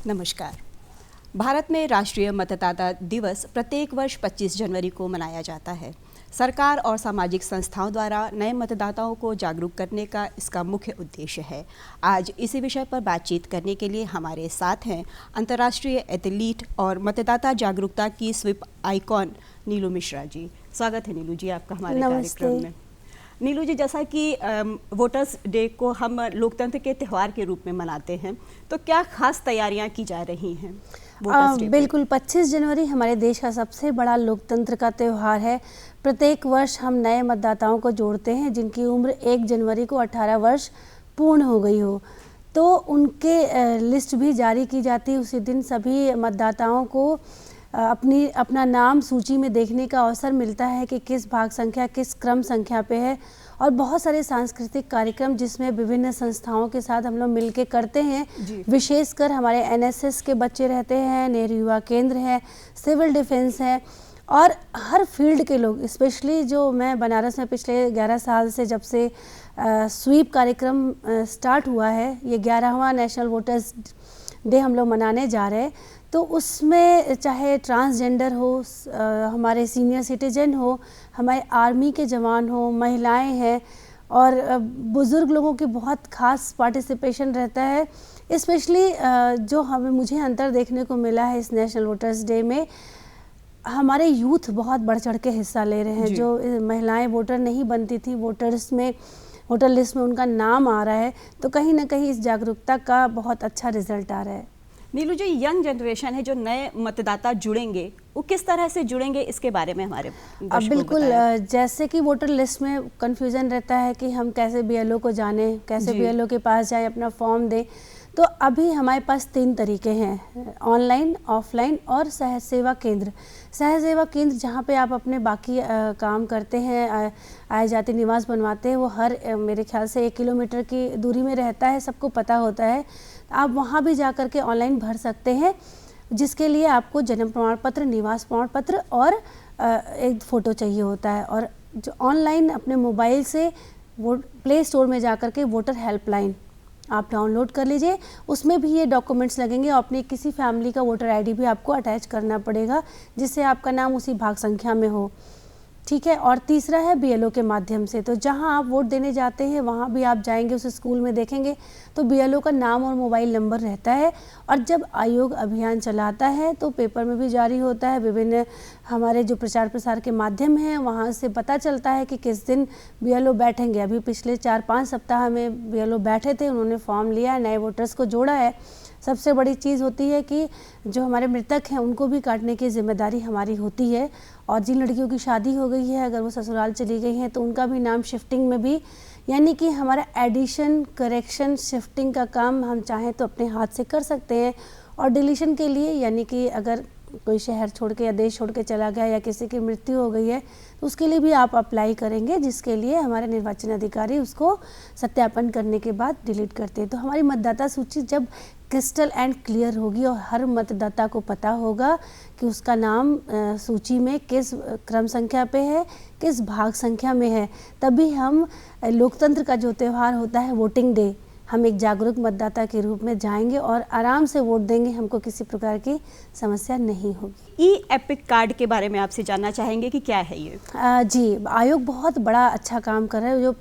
नमस्कार। भारत में राष्ट्रीय मतदाता दिवस प्रत्येक वर्ष 25 जनवरी को मनाया जाता है। सरकार और सामाजिक संस्थाओं द्वारा नए मतदाताओं को जागरूक करने का इसका मुख्य उद्देश्य है। आज इसी विषय पर बातचीत करने के लिए हमारे साथ हैं अंतर्राष्ट्रीय एथलीट और मतदाता जागरूकता की स्वीप आइकॉन नीलू मिश्रा जी। स्वागत है नीलू जी आपका हमारे कार्यक्रम में। नीलू जी, जैसा कि वोटर्स डे को हम लोकतंत्र के त्यौहार के रूप में मनाते हैं, तो क्या खास तैयारियां की जा रही हैं वोटर्स डे? बिल्कुल, 25 जनवरी हमारे देश का सबसे बड़ा लोकतंत्र का त्यौहार है। प्रत्येक वर्ष हम नए मतदाताओं को जोड़ते हैं जिनकी उम्र 1 जनवरी को 18 वर्ष पूर्ण हो गई हो, तो उनके लिस्ट भी जारी की जाती है। उसी दिन सभी मतदाताओं को अपना नाम सूची में देखने का अवसर मिलता है कि किस भाग संख्या किस क्रम संख्या पे है, और बहुत सारे सांस्कृतिक कार्यक्रम जिसमें विभिन्न संस्थाओं के साथ हम लोग मिलके करते हैं। विशेषकर हमारे एनएसएस के बच्चे रहते हैं, नेहरू युवा केंद्र है, सिविल डिफेंस है, और हर फील्ड के लोग, स्पेशली जो मैं बनारस में पिछले 11 साल से जब से स्वीप कार्यक्रम स्टार्ट हुआ है, ये 11वां नेशनल वोटर्स डे हम लोग मनाने जा रहे हैं, तो उसमें चाहे ट्रांसजेंडर हो, हमारे सीनियर सिटीजन हो, हमारे आर्मी के जवान हो, महिलाएं हैं, और बुज़ुर्ग लोगों की बहुत खास पार्टिसिपेशन रहता है। स्पेशली जो मुझे अंतर देखने को मिला है इस नेशनल वोटर्स डे में, हमारे यूथ बहुत बढ़ चढ़ के हिस्सा ले रहे हैं। जो महिलाएं वोटर नहीं बनती थी, वोटर लिस्ट में उनका नाम आ रहा है, तो कहीं ना कहीं इस जागरूकता का बहुत अच्छा रिजल्ट आ रहा है। नीलू जी, यंग जनरेशन है जो नए मतदाता जुड़ेंगे, वो किस तरह से जुड़ेंगे इसके बारे में हमारे बिल्कुल, जैसे कि वोटर लिस्ट में कंफ्यूजन रहता है कि हम कैसे बीएलओ को जाने, कैसे बीएलओ के पास जाएं, अपना फॉर्म दें, तो अभी हमारे पास 3 तरीके हैं, ऑनलाइन, ऑफलाइन और सहज सेवा केंद्र। सहज सेवा केंद्र जहाँ पे आप अपने बाकी काम करते हैं, आए जाते निवास बनवाते हैं, वो हर मेरे ख्याल से 1 किलोमीटर की दूरी में रहता है, सबको पता होता है। आप वहाँ भी जा कर के ऑनलाइन भर सकते हैं, जिसके लिए आपको जन्म प्रमाण पत्र, निवास प्रमाण पत्र और एक फ़ोटो चाहिए होता है। और जो ऑनलाइन अपने मोबाइल से वो प्ले स्टोर में जा कर के वोटर हेल्पलाइन आप डाउनलोड कर लीजिए, उसमें भी ये डॉक्यूमेंट्स लगेंगे, और अपनी किसी फैमिली का वोटर आईडी भी आपको अटैच करना पड़ेगा, जिससे आपका नाम उसी भाग संख्या में हो। ठीक है। और तीसरा है बीएलओ के माध्यम से, तो जहां आप वोट देने जाते हैं वहां भी आप जाएंगे, उस स्कूल में देखेंगे तो बीएलओ का नाम और मोबाइल नंबर रहता है, और जब आयोग अभियान चलाता है तो पेपर में भी जारी होता है, विभिन्न हमारे जो प्रचार प्रसार के माध्यम हैं वहां से पता चलता है कि किस दिन बीएलओ बैठेंगे। अभी पिछले 4-5 सप्ताह में बीएलओ बैठे थे, उन्होंने फॉर्म लिया है, नए वोटर्स को जोड़ा है। सबसे बड़ी चीज़ होती है कि जो हमारे मृतक हैं उनको भी काटने की जिम्मेदारी हमारी होती है, और जिन लड़कियों की शादी हो गई है, अगर वो ससुराल चली गई हैं, तो उनका भी नाम शिफ्टिंग में भी, यानी कि हमारा एडिशन, करेक्शन, शिफ्टिंग का काम हम चाहें तो अपने हाथ से कर सकते हैं। और डिलीशन के लिए, यानी कि अगर कोई शहर छोड़ के या देश छोड़ के चला गया या किसी की मृत्यु हो गई है, तो उसके लिए भी आप अप्लाई करेंगे, जिसके लिए हमारे निर्वाचन अधिकारी उसको सत्यापन करने के बाद डिलीट करते हैं। तो हमारी मतदाता सूची जब क्रिस्टल एंड क्लियर होगी और हर मतदाता को पता होगा कि उसका नाम सूची में किस क्रम संख्या पे है, किस भाग संख्या में है, तभी हम लोकतंत्र का जो त्यौहार होता है वोटिंग डे, हम एक जागरूक मतदाता के रूप में जाएंगे और आराम से वोट देंगे, हमको किसी प्रकार की समस्या नहीं होगी। ई एपिक कार्ड के बारे में आपसे जानना चाहेंगे कि क्या है ये? जी, आयोग बहुत बड़ा अच्छा काम कर रहा है। जो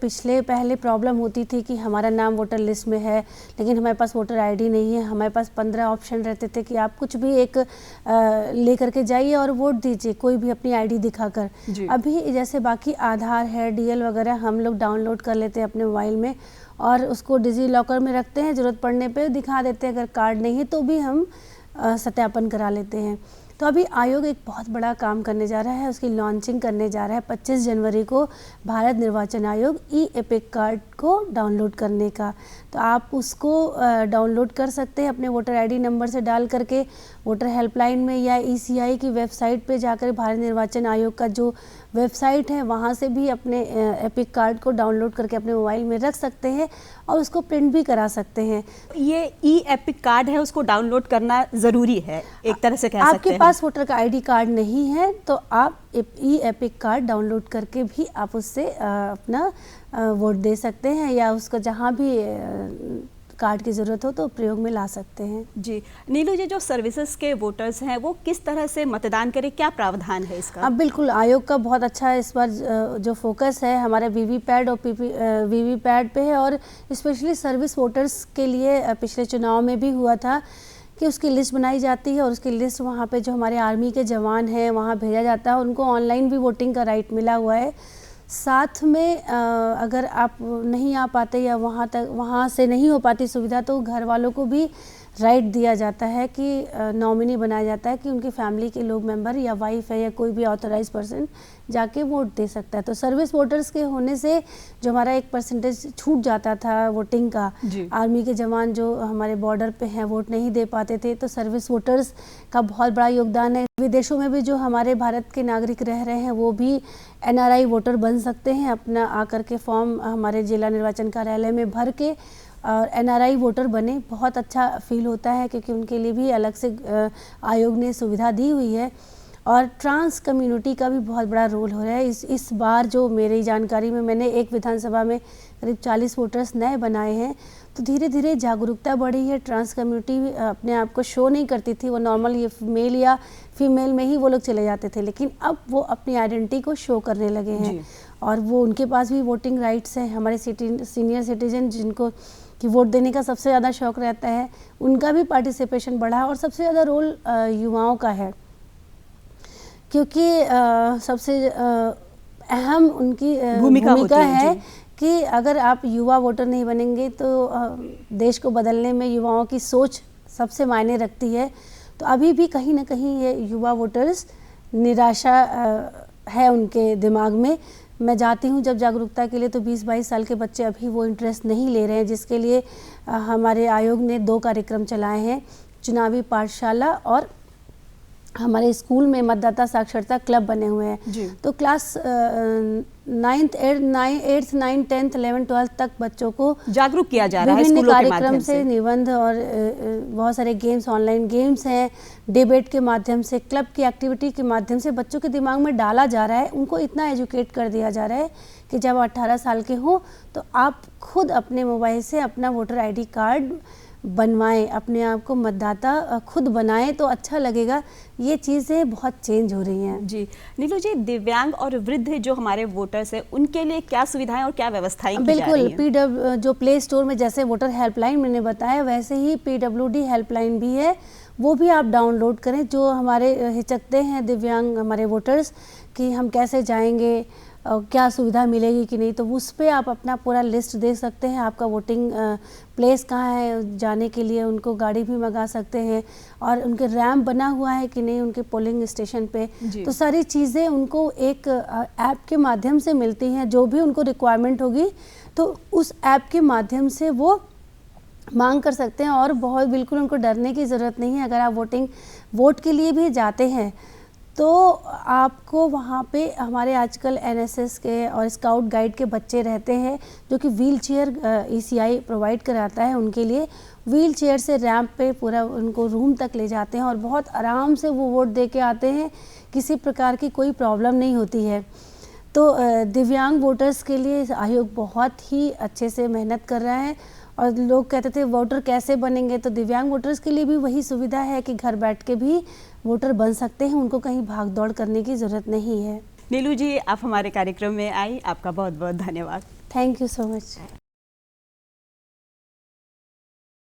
पहले प्रॉब्लम होती थी कि हमारा नाम वोटर लिस्ट में है लेकिन हमारे पास वोटर आईडी नहीं है, हमारे पास 15 ऑप्शन रहते थे कि आप कुछ भी एक ले करके जाइए और वोट दीजिए, कोई भी अपनी आईडी दिखाकर। अभी जैसे बाकी आधार है, डीएल वगैरह हम लोग डाउनलोड कर लेते हैं अपने मोबाइल में और उसको डिजी लॉकर में रखते हैं, ज़रूरत पड़ने पे दिखा देते हैं, अगर कार्ड नहीं है तो भी हम सत्यापन करा लेते हैं। तो अभी आयोग एक बहुत बड़ा काम करने जा रहा है, उसकी लॉन्चिंग करने जा रहा है 25 जनवरी को भारत निर्वाचन आयोग ई एपिक कार्ड को डाउनलोड करने का। तो आप उसको डाउनलोड कर सकते हैं अपने वोटर आईडी नंबर से डाल करके वोटर हेल्पलाइन में या ईसीआई की वेबसाइट पे जाकर भारत निर्वाचन आयोग का जो वेबसाइट है वहाँ से भी अपने एपिक कार्ड को डाउनलोड करके अपने मोबाइल में रख सकते हैं और उसको प्रिंट भी करा सकते हैं। ये ई एपिक कार्ड है, उसको डाउनलोड करना ज़रूरी है एक तरह से कह सकते हैं। आपके पास वोटर का आईडी कार्ड नहीं है तो आप ई एपिक कार्ड डाउनलोड करके भी आप उससे अपना वोट दे सकते हैं या उसको जहाँ भी कार्ड की ज़रूरत हो तो प्रयोग में ला सकते हैं। जी नीलू जी, जो सर्विसेज के वोटर्स हैं वो किस तरह से मतदान करें, क्या प्रावधान है इसका? अब बिल्कुल आयोग का बहुत अच्छा इस बार जो फोकस है हमारे वीवीपैट और वीवीपैट पे है, और स्पेशली सर्विस वोटर्स के लिए पिछले चुनाव में भी हुआ था कि उसकी लिस्ट बनाई जाती है और उसकी लिस्ट वहाँ पे जो हमारे आर्मी के जवान हैं वहाँ भेजा जाता है, उनको ऑनलाइन भी वोटिंग का राइट मिला हुआ है। साथ में अगर आप नहीं आ पाते या वहाँ से नहीं हो पाती सुविधा, तो घर वालों को भी राइट दिया जाता है कि नॉमिनी बनाया जाता है कि उनकी फैमिली के लोग मेंबर या वाइफ है या कोई भी ऑथराइज पर्सन जाके वोट दे सकता है। तो सर्विस वोटर्स के होने से जो हमारा एक परसेंटेज छूट जाता था वोटिंग का, आर्मी के जवान जो हमारे बॉर्डर पे हैं वोट नहीं दे पाते थे, तो सर्विस वोटर्स का बहुत बड़ा योगदान है। विदेशों में भी जो हमारे भारत के नागरिक रह रहे हैं वो भी NRI वोटर बन सकते हैं, अपना आकर के फॉर्म हमारे जिला निर्वाचन कार्यालय में भर के और NRI वोटर बने। बहुत अच्छा फील होता है क्योंकि उनके लिए भी अलग से आयोग ने सुविधा दी हुई है। और ट्रांस कम्युनिटी का भी बहुत बड़ा रोल हो रहा है। इस बार जो मेरी जानकारी में मैंने एक विधानसभा में करीब 40 वोटर्स नए बनाए हैं, तो धीरे धीरे जागरूकता बढ़ी है। ट्रांस कम्युनिटी अपने आप को शो नहीं करती थी, वो नॉर्मल ये मेल या फीमेल में ही वो लोग चले जाते थे, लेकिन अब वो अपनी आइडेंटिटी को शो करने लगे हैं और वो उनके पास भी वोटिंग राइट्स हैं। हमारे सीनियर सिटीजन जिनको कि वोट देने का सबसे ज़्यादा शौक रहता है, उनका भी पार्टिसिपेशन बढ़ा है और सबसे ज़्यादा रोल युवाओं का है, क्योंकि सबसे अहम उनकी भूमिका है कि अगर आप युवा वोटर नहीं बनेंगे तो देश को बदलने में युवाओं की सोच सबसे मायने रखती है। तो अभी भी कहीं ना कहीं ये युवा वोटर्स निराशा है उनके दिमाग में। मैं जाती हूँ जब जागरूकता के लिए, तो 20-22 साल के बच्चे अभी वो इंटरेस्ट नहीं ले रहे हैं, जिसके लिए हमारे आयोग ने 2 कार्यक्रम चलाए हैं, चुनावी पाठशाला और हमारे स्कूल में मतदाता साक्षरता क्लब बने हुए हैं। तो class 9th 8th 9th 10th 11th 12th तक बच्चों को जागरूक किया जा रहा है स्कूलों के कार्यक्रम से। निबंध और बहुत सारे गेम्स, ऑनलाइन गेम्स हैं, डिबेट के माध्यम से, क्लब की एक्टिविटी के माध्यम से बच्चों के दिमाग में डाला जा रहा है। उनको इतना एजुकेट कर दिया जा रहा है कि जब 18 साल के हों तो आप खुद अपने मोबाइल से अपना वोटर ID कार्ड बनवाएं, अपने आप को मतदाता खुद बनाएं तो अच्छा लगेगा। ये चीज़ें बहुत चेंज हो रही हैं। जी नीलू जी, दिव्यांग और वृद्ध जो हमारे वोटर्स हैं उनके लिए क्या सुविधाएं और क्या व्यवस्थाएं की जा रही हैं? बिल्कुल, जो प्ले स्टोर में जैसे वोटर हेल्पलाइन मैंने बताया, वैसे ही PWD हेल्पलाइन भी है, वो भी आप डाउनलोड करें। जो हमारे हिचकते हैं दिव्यांग हमारे वोटर्स कि हम कैसे जाएंगे, क्या सुविधा मिलेगी कि नहीं, तो उस पर आप अपना पूरा लिस्ट दे सकते हैं। आपका वोटिंग प्लेस कहाँ है, जाने के लिए उनको गाड़ी भी मंगा सकते हैं, और उनके रैम्प बना हुआ है कि नहीं उनके पोलिंग स्टेशन पे। तो सारी चीज़ें उनको एक ऐप के माध्यम से मिलती हैं। जो भी उनको रिक्वायरमेंट होगी तो उस ऐप के माध्यम से वो मांग कर सकते हैं, और बहुत बिल्कुल उनको डरने की ज़रूरत नहीं है। अगर आप वोट के लिए भी जाते हैं तो आपको वहाँ पे हमारे आजकल NSS के और स्काउट गाइड के बच्चे रहते हैं जो कि व्हील चेयर ECI प्रोवाइड कराता है उनके लिए। व्हील चेयर से रैंप पे पूरा उनको रूम तक ले जाते हैं और बहुत आराम से वो वोट दे के आते हैं, किसी प्रकार की कोई प्रॉब्लम नहीं होती है। तो दिव्यांग वोटर्स के लिए आयोग बहुत ही अच्छे से मेहनत कर रहा है। और लोग कहते थे वोटर कैसे बनेंगे, तो दिव्यांग वोटर्स के लिए भी वही सुविधा है कि घर बैठ के भी वोटर बन सकते हैं, उनको कहीं भाग दौड़ करने की ज़रूरत नहीं है। नीलू जी, आप हमारे कार्यक्रम में आई, आपका बहुत बहुत धन्यवाद। Thank you so much.